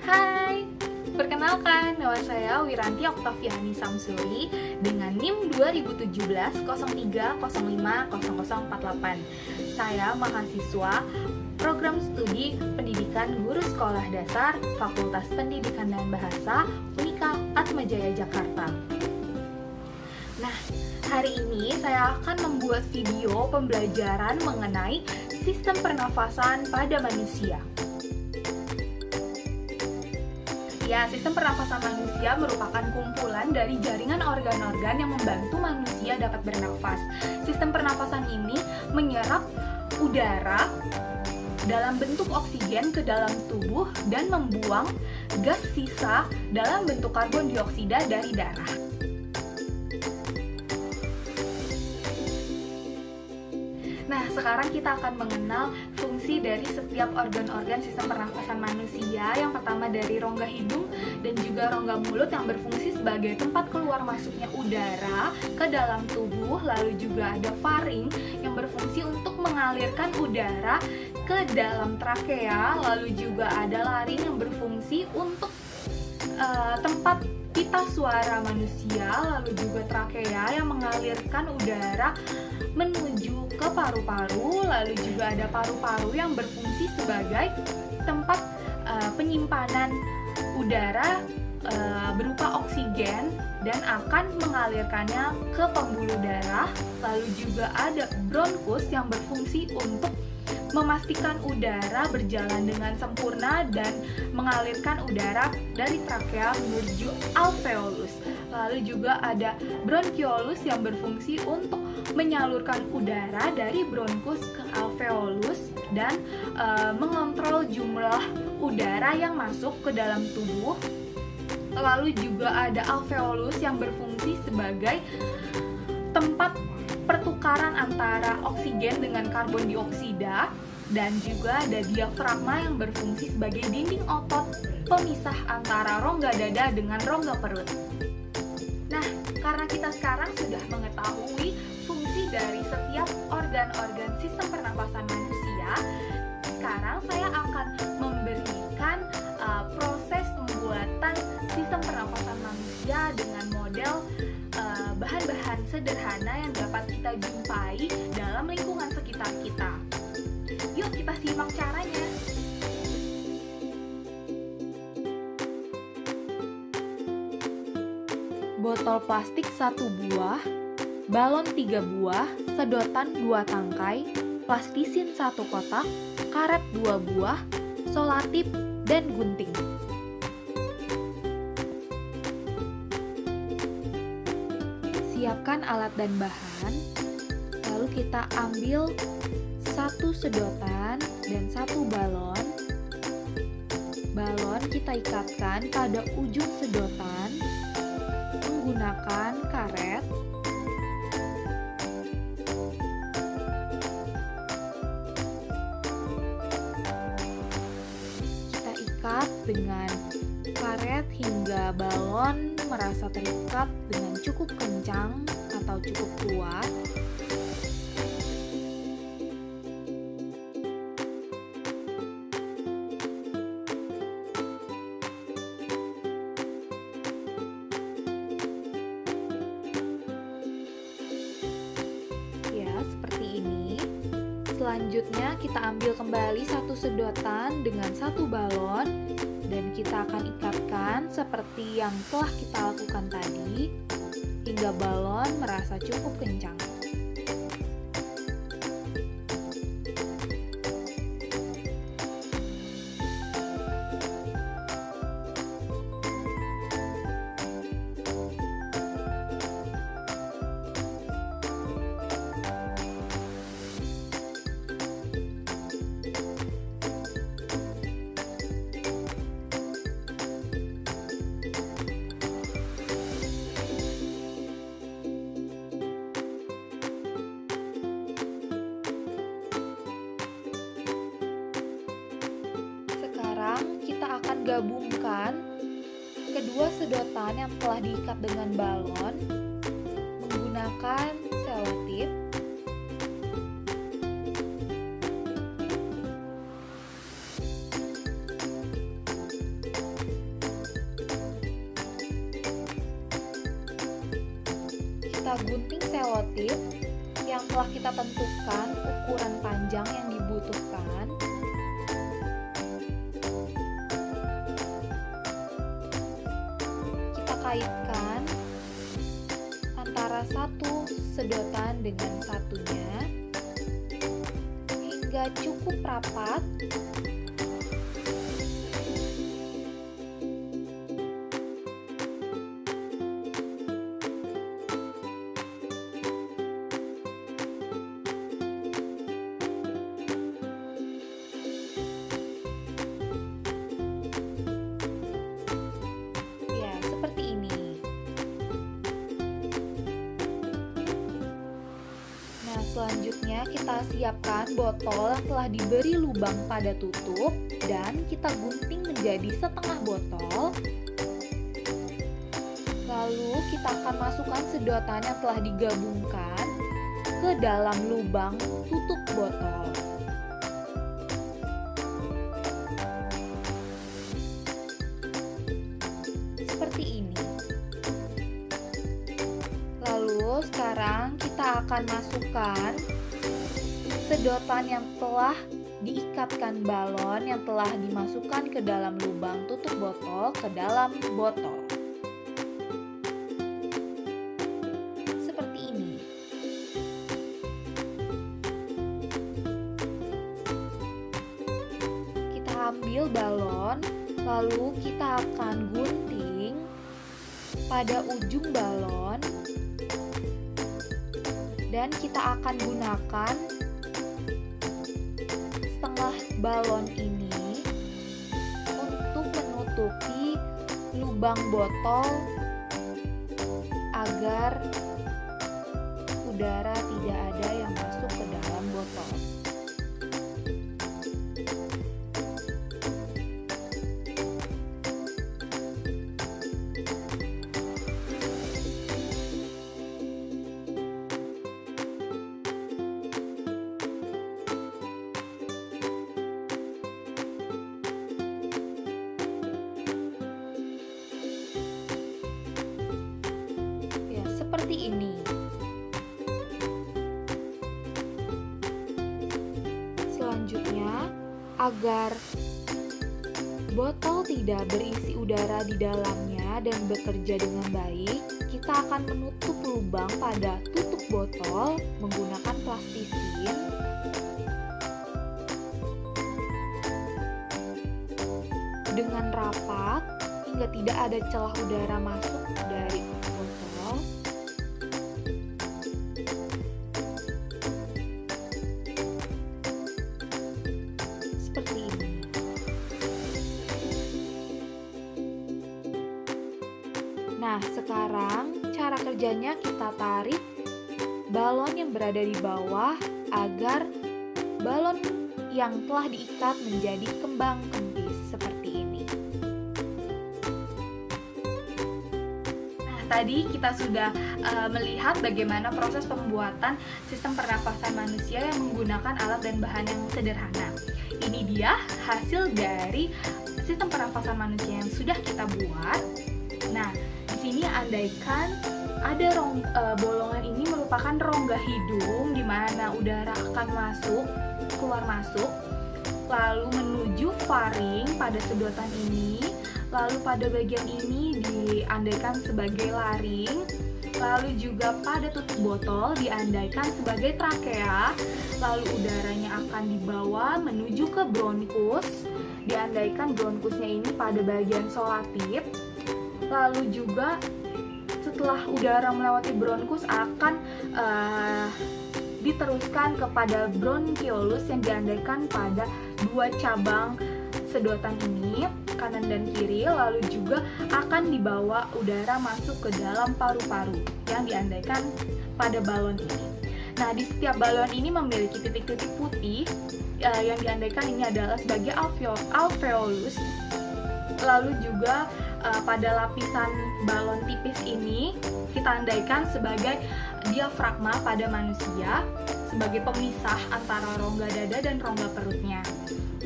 Hai, perkenalkan nama saya Wiranti Oktaviani Samsuri dengan NIM 2017 03050048. Saya mahasiswa Program Studi Pendidikan Guru Sekolah Dasar Fakultas Pendidikan dan Bahasa Unika Atmajaya Jakarta. Nah, hari ini saya akan membuat video pembelajaran mengenai sistem pernafasan pada manusia. Ya, sistem pernafasan manusia merupakan kumpulan dari jaringan organ-organ yang membantu manusia dapat bernafas. Sistem pernafasan ini menyerap udara dalam bentuk oksigen ke dalam tubuh dan membuang gas sisa dalam bentuk karbon dioksida dari darah. Nah, sekarang kita akan mengenal fungsi dari setiap organ-organ sistem pernafasan manusia. Yang pertama dari rongga hidung dan juga rongga mulut yang berfungsi sebagai tempat keluar masuknya udara ke dalam tubuh. Lalu juga ada faring yang berfungsi untuk mengalirkan udara ke dalam trakea. Lalu juga ada laring yang berfungsi untuk tempat pita suara manusia. Lalu juga trakea yang mengalirkan udara menuju ke paru-paru. Lalu juga ada paru-paru yang berfungsi sebagai tempat penyimpanan udara berupa oksigen dan akan mengalirkannya ke pembuluh darah. Lalu juga ada bronkus yang berfungsi untuk memastikan udara berjalan dengan sempurna dan mengalirkan udara dari trakea menuju alveolus. Lalu juga ada bronkiolus yang berfungsi untuk menyalurkan udara dari bronkus ke alveolus dan mengontrol jumlah udara yang masuk ke dalam tubuh. Lalu juga ada alveolus yang berfungsi sebagai tempat pertukaran antara oksigen dengan karbon dioksida, dan juga ada diafragma yang berfungsi sebagai dinding otot pemisah antara rongga dada dengan rongga perut. Nah, karena kita sekarang sudah mengetahui fungsi dari setiap organ-organ sistem pernapasan manusia, sekarang saya akan memberikan proses pembuatan sistem pernapasan manusia dengan model bahan-bahan sederhana yang dapat kita jumpai dalam lingkungan sekitar kita. Yuk kita simak caranya. Botol plastik 1 buah, balon 3 buah, sedotan 2 tangkai, plastisin 1 kotak, karet 2 buah, solatip, dan gunting. Siapkan alat dan bahan, lalu kita ambil 1 sedotan dan 1 balon. Balon kita ikatkan pada ujung sedotan menggunakan karet. Kita ikat dengan karet hingga balon merasa terikat dengan cukup kencang atau cukup kuat. Ya, seperti ini. Selanjutnya kita ambil kembali 1 sedotan dengan 1 balon dan kita akan ikatkan seperti yang telah kita lakukan tadi hingga balon merasa cukup kencang. Sekarang kita akan gabungkan kedua sedotan yang telah diikat dengan balon menggunakan selotip. kita gunting selotip yang telah kita tentukan ukuran panjang yang dibutuhkan. Kita kaitkan antara satu sedotan dengan satunya hingga cukup rapat. Selanjutnya kita siapkan botol yang telah diberi lubang pada tutup dan kita gunting menjadi setengah botol. Lalu kita akan masukkan sedotan yang telah digabungkan ke dalam lubang tutup botol. Seperti ini. Lalu sekarang kita akan masukkan sedotan yang telah diikatkan balon yang telah dimasukkan ke dalam lubang tutup botol ke dalam botol. Seperti ini. Kita ambil balon, lalu kita akan gunting pada ujung balon. Dan kita akan gunakan setengah balon ini untuk menutupi lubang botol agar udara tidak ada yang masuk ke dalam botol. Seperti ini. Selanjutnya, agar botol tidak berisi udara di dalamnya dan bekerja dengan baik, kita akan menutup lubang pada tutup botol menggunakan plastisin. Dengan rapat hingga tidak ada celah udara masuk dari botol. Seperti ini. Nah, sekarang cara kerjanya kita tarik balon yang berada di bawah agar balon yang telah diikat menjadi kembang kempis seperti ini. Nah, tadi kita sudah melihat bagaimana proses pembuatan sistem pernapasan manusia yang menggunakan alat dan bahan yang sederhana. Ini dia hasil dari sistem pernapasan manusia yang sudah kita buat. Nah, di sini andaikan ada bolongan ini merupakan rongga hidung di mana udara akan keluar masuk, lalu menuju faring pada sedotan ini, lalu pada bagian ini diandaikan sebagai laring, lalu juga pada tutup botol diandaikan sebagai trakea, lalu udaranya akan dibawa menuju ke bronkus, diandaikan bronkusnya ini pada bagian solatip, lalu juga setelah udara melewati bronkus akan diteruskan kepada bronkiolus yang diandaikan pada dua cabang sedotan ini, kanan dan kiri, lalu juga akan dibawa udara masuk ke dalam paru-paru yang diandaikan pada balon ini. Nah, di setiap balon ini memiliki titik-titik putih yang diandaikan ini adalah sebagai alveolus. Lalu juga pada lapisan balon tipis ini kita andaikan sebagai diafragma pada manusia sebagai pemisah antara rongga dada dan rongga perutnya.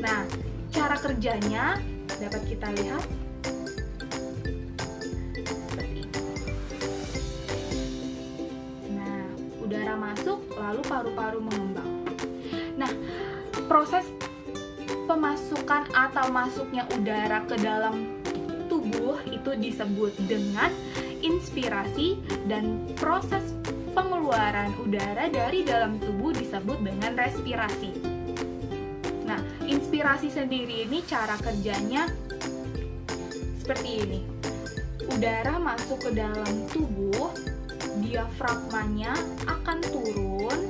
Nah, cara kerjanya dapat kita lihat seperti ini. proses pemasukan atau masuknya udara ke dalam tubuh itu disebut dengan inspirasi, dan proses pengeluaran udara dari dalam tubuh disebut dengan respirasi. Nah, inspirasi sendiri ini cara kerjanya seperti ini. Udara masuk ke dalam tubuh, diafragmanya akan turun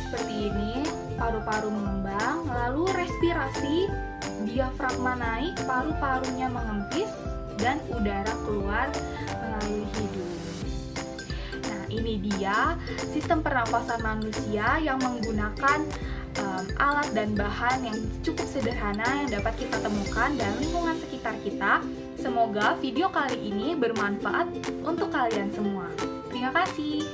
seperti ini, paru-paru mengembang, lalu respirasi, diafragma naik, paru-parunya mengempis, dan udara keluar melalui hidung. Nah, ini dia sistem pernafasan manusia yang menggunakan alat dan bahan yang cukup sederhana yang dapat kita temukan dalam lingkungan sekitar kita. Semoga video kali ini bermanfaat untuk kalian semua. Terima kasih.